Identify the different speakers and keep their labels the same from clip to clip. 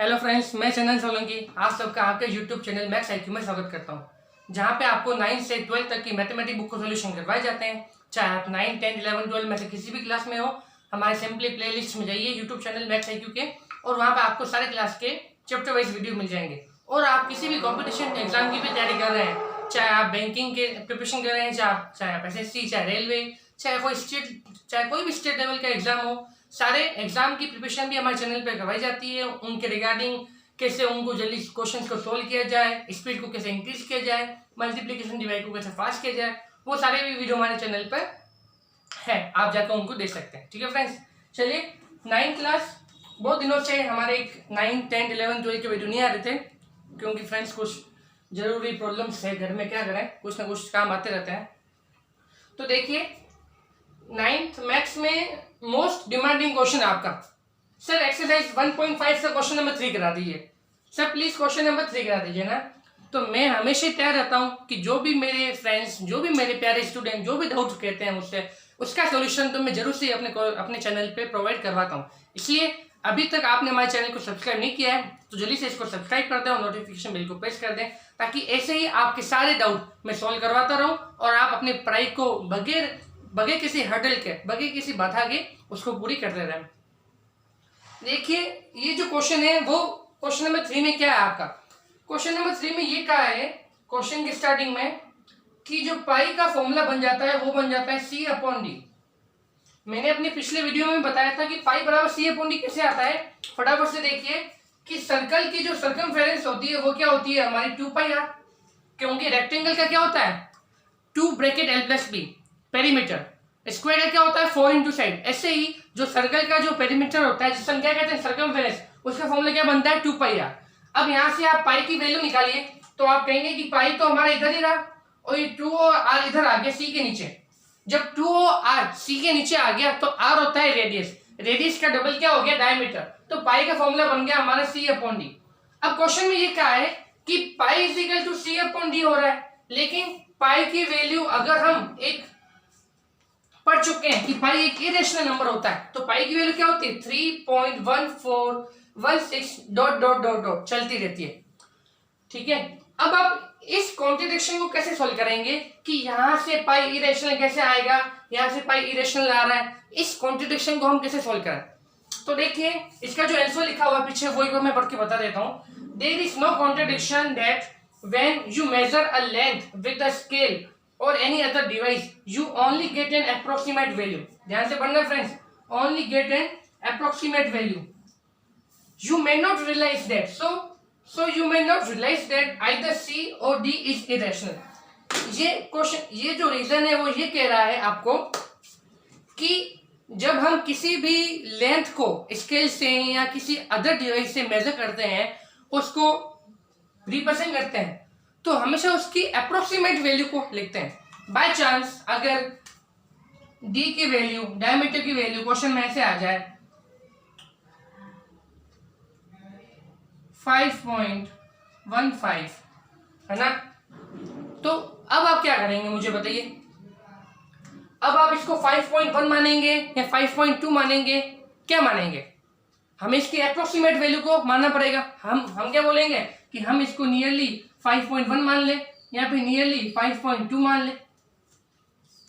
Speaker 1: Hello friends, मैं चंदन सोलंकी आप सबका आपके यूट्यूब चैनल मैथ्स IQ में स्वागत करता हूं, जहां पे आपको 9 से 12 तक की मैथमेटिक्स बुक को सोल्यूशन करवाए जाते हैं। चाहे आप 9, 10, 11, 12 में से किसी भी क्लास में हो, हमारे सिंपली प्लेलिस्ट में जाइए यूट्यूब चैनल मैथ्स IQ के, और वहाँ पे आपको सारे क्लास के चैप्टर वाइज वीडियो मिल जाएंगे। और आप किसी भी कॉम्पिटिशन एग्जाम की भी तैयारी कर रहे हैं, चाहे आप बैंकिंग के प्रिपरेशन कर रहे हैं, चाहे आप SSC, चाहे रेलवे, चाहे कोई भी स्टेट लेवल का एग्जाम हो, सारे एग्जाम की प्रिपरेशन भी हमारे चैनल पे करवाई जाती है। उनके रिगार्डिंग कैसे उनको जल्दी क्वेश्चंस को सोल्व किया जाए, स्पीड को कैसे इंक्रीज किया जाए, मल्टीप्लिकेशन डिवाइड को कैसे फास्ट किया जाए, वो सारे भी वीडियो हमारे चैनल पर है, आप जाकर उनको देख सकते हैं। ठीक है फ्रेंड्स, चलिए 9th क्लास बहुत दिनों से हमारे 9, 10, 11, 12 के वीडियो नहीं आ रहे थे, क्योंकि फ्रेंड्स कुछ जरूरी प्रॉब्लम्स है घर में, क्या करें, कुछ ना कुछ काम आते रहते हैं। तो देखिए 9th मैथ्स में मोस्ट डिमांडिंग क्वेश्चन आपका, सर एक्सरसाइज 1.5 से क्वेश्चन नंबर 3 करा दीजिए सर, प्लीज क्वेश्चन नंबर 3 करा दीजिए ना। तो मैं हमेशा तैयार रहता हूँ कि जो भी मेरे फ्रेंड्स, जो भी मेरे प्यारे स्टूडेंट जो भी डाउट कहते हैं मुझसे, उसका सॉल्यूशन तो मैं जरूर से अपने चैनल पे प्रोवाइड करवाता हूँ। इसलिए अभी तक आपने हमारे चैनल को सब्सक्राइब नहीं किया है तो जल्दी से इसको सब्सक्राइब कर दें और नोटिफिकेशन बेल को प्रेस कर दें, ताकि ऐसे ही आपके सारे डाउट मैं सॉल्व करवाता रहूँ और आप अपनी पढ़ाई को बगैर किसी हर्डल के, बगैर किसी बाधा के उसको पूरी करते रहें। देखिए ये जो क्वेश्चन है वो क्वेश्चन नंबर 3 में क्या है आपका, क्वेश्चन नंबर 3 में ये कहा है क्वेश्चन की स्टार्टिंग में कि जो पाई का फॉर्मूला बन जाता है वो बन जाता है C/D। मैंने अपने पिछले वीडियो में बताया था कि पाई बराबर C/D कैसे आता है। फटाफट से देखिए कि सर्कल की जो सर्कमफेरेंस होती है वो क्या होती है हमारी 2πr, क्योंकि रेक्टेंगल का क्या होता है 2 ब्रैकेट L+B पेरीमीटर, स्क्वायर का क्या होता है 4 इंटू साइड। ऐसे ही जो सर्कल का जो पेरीमीटर होता है जिससे हम क्या कहते हैं सर्कमफेरेंस, उसका फॉर्मूला क्या बनता है 2πr। अब यहाँ से आप पाई की वैल्यू निकालिए तो आप कहेंगे कि पाई तो हमारा इधर ही रहा और ये 2 और r इधर आ गया C के नीचे। जब 2 और r C के नीचे आ गया तो r होता है रेडियस, रेडियस का डबल क्या हो गया डायमीटर, तो पाई का फॉर्मूला बन गया हमारा C/D। अब क्वेश्चन में ये कहा है कि पाई इक्वल टू C/D हो रहा है, लेकिन पाई की वैल्यू अगर हम एक पढ़ चुके हैं कि पाई एक इरेशनल नंबर होता है, तो पाई की वैल्यू क्या होती है 3.1416 ... चलती रहती है। ठीक है, अब आप इस कॉन्ट्रडिक्शन को कैसे सॉल्व करेंगे कि यहां से पाई इरेशनल कैसे आएगा, यहां से पाई इरेशनल आ रहा है, इस कॉन्ट्रडिक्शन को हम कैसे सॉल्व करें। तो देखिए इसका जो आंसर लिखा हुआ पीछे वही को मैं पढ़ के बता देता हूं। There is no contradiction that when you measure a length with a scale or any other device you only get an approximate value। ध्यान से पढ़ना friends, only get an approximate value, you may not realize that so you may not realize that either C or D is irrational। ये question, ये जो reason है वो ये कह रहा है आपको कि जब हम किसी भी लेंथ को स्केल से या किसी अदर डिवाइस से मेजर करते हैं, उसको रिप्रेजेंट करते हैं, तो हमेशा उसकी अप्रोक्सीमेट वैल्यू को लिखते हैं। बाय चांस अगर D की वैल्यू, डायमीटर की वैल्यू क्वेश्चन में ऐसे आ जाए 5.15 है ना, तो अब आप क्या करेंगे मुझे बताइए। अब आप इसको 5.1 मानेंगे या 5.2 मानेंगे, क्या मानेंगे? हमें इसकी अप्रोक्सीमेट वैल्यू को मानना पड़ेगा। हम क्या बोलेंगे कि हम इसको नियरली 5.1 मान ले या फिर नियरली 5.2 मान ले।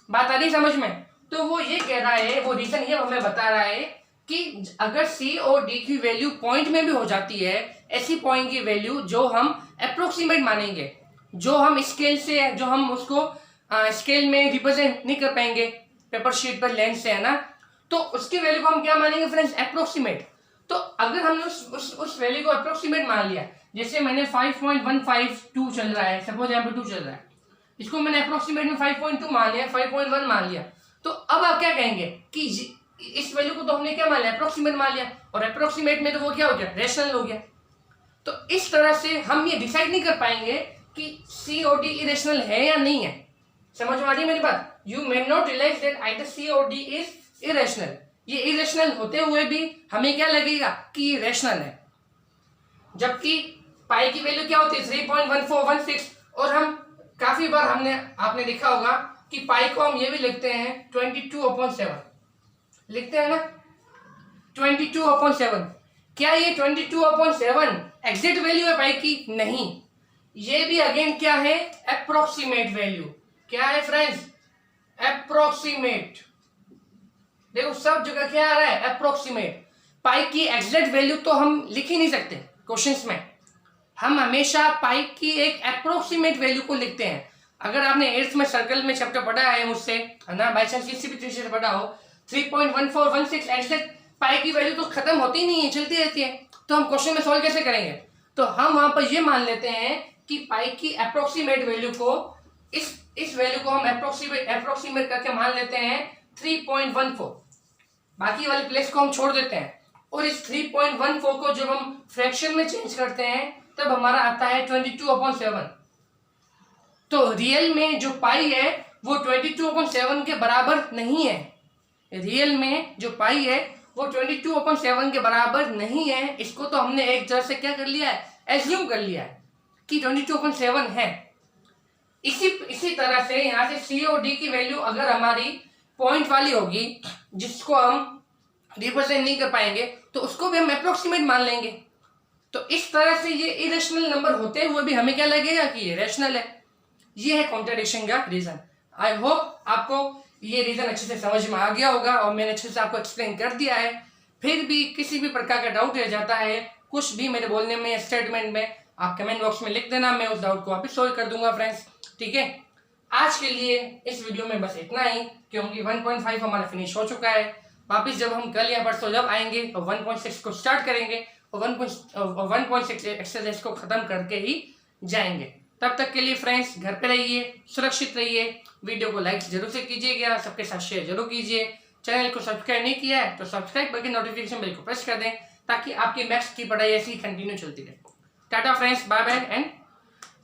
Speaker 1: बात आ रही समझ में? तो वो ये कह रहा है, वो रीजन ये हमें बता रहा है कि अगर C और D की वैल्यू पॉइंट में भी हो जाती है, ऐसी पॉइंट की वैल्यू जो हम अप्रोक्सीमेट मानेंगे, जो हम स्केल से, जो हम उसको स्केल में रिप्रेजेंट नहीं कर पाएंगे पेपर शीट पर लेंथ से, है ना, तो उसकी वैल्यू को हम क्या मानेंगे फ्रेंड्स अप्रोक्सीमेट। तो अगर हमने उस वैल्यू को अप्रोक्सीमेट मान लिया, जैसे मैंने 5.152 चल रहा है, सपोज यहाँ पे 2 चल रहा है, इसको मैंने अप्रोक्सीमेट में 5.2 मान लिया, 5.1 मान लिया, तो अब आप क्या कहेंगे कि इस वैल्यू को तो हमने क्या मान लिया अप्रोक्सीमेट मान लिया, और अप्रोक्सीमेट में तो वो क्या हो गया रेशनल हो गया। तो इस तरह से हम ये डिसाइड नहीं कर पाएंगे कि C और D इरेशनल है या नहीं है। समझ में आ रही मेरी बात? You may not realise that either C और D इज इरेशनल। ये इरेशनल होते हुए भी हमें क्या लगेगा कि ये रेशनल है, जबकि पाई की वैल्यू क्या होती है 3.1416। और हम काफी बार आपने देखा होगा कि पाई को हम ये भी लिखते हैं 22/7, लिखते हैं ना 22/7। क्या ये 22/7 एग्जैक्ट वैल्यू है पाई की? नहीं, ये भी अगेन क्या है? Approximate value. क्या है फ्रेंड्स? अप्रोक्सीमेट। देखो सब जगह क्या आ रहा है? अप्रोक्सीमेट। पाई की एग्जैक्ट वैल्यू तो हम लिख ही नहीं सकते क्वेश्चंस में, हम हमेशा पाई की एक अप्रोक्सीमेट वैल्यू को लिखते हैं। अगर आपने 8th में सर्कल में चैप्टर पढ़ा है मुझसे, है ना, बाई चांस किसी भी तरीके से पढ़ा हो, 3.1416 एग्जैक्ट पाई की वैल्यू तो खत्म होती नहीं है, चलती रहती है, तो हम क्वेश्चन में सॉल्व कैसे करेंगे? तो हम वहां पर ये मान लेते हैं कि पाई की अप्रोक्सीमेट वैल्यू को, इस वैल्यू को हम अप्रोक्सीमेट करके मान लेते हैं 3.14, बाकी वाले प्लेस को हम छोड़ देते हैं, और इस 3.14 को जब हम फ्रैक्शन में चेंज करते हैं तब हमारा आता है 22/7। तो रियल में जो पाई है वो 22/7 के बराबर नहीं है। रियल में जो पाई है वो 22/7 के बराबर नहीं है। इसको तो हमने एक तरह से क्या कर लिया है? एज्यूम कर लिया है कि 22/7 है। इसी तरह से यहाँ से सी और डी की वैल्यू अगर हमारी पॉइंट वाली होगी, जिसको हम रिप्रेजेंट नहीं कर पाएंगे, तो उसको भी हम अप्रोक्सीमेट मान लेंगे। तो इस तरह से ये इरेशनल नंबर होते हुए भी हमें क्या लगेगा कि ये रैशनल है। ये है कॉन्ट्रडिक्शन का रीजन। आई होप आपको ये रीजन अच्छे से समझ में आ गया होगा और मैंने अच्छे से आपको एक्सप्लेन कर दिया है। फिर भी किसी भी प्रकार का डाउट रह जाता है, कुछ भी मेरे बोलने में, स्टेटमेंट में, आप कमेंट बॉक्स में लिख देना, मैं उस डाउट को वापस सोल्व कर दूंगा फ्रेंड्स। ठीक है, आज के लिए इस वीडियो में बस इतना ही, क्योंकि 1.5 हमारा फिनिश हो चुका है। वापिस जब हम कल या परसों जब आएंगे तो 1.6 को स्टार्ट करेंगे और 1.6 एक्सरसाइज को खत्म करके ही जाएंगे। तब तक के लिए फ्रेंड्स घर पे रहिए, सुरक्षित रहिए, वीडियो को लाइक जरूर से कीजिएगा, सबके साथ शेयर जरूर कीजिए। चैनल को सब्सक्राइब नहीं किया है तो सब्सक्राइब करके नोटिफिकेशन बेल को प्रेस कर दें, ताकि आपकी मैथ्स की पढ़ाई ऐसी कंटिन्यू चलती रहे। Tata friends, bye bye and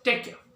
Speaker 1: take care.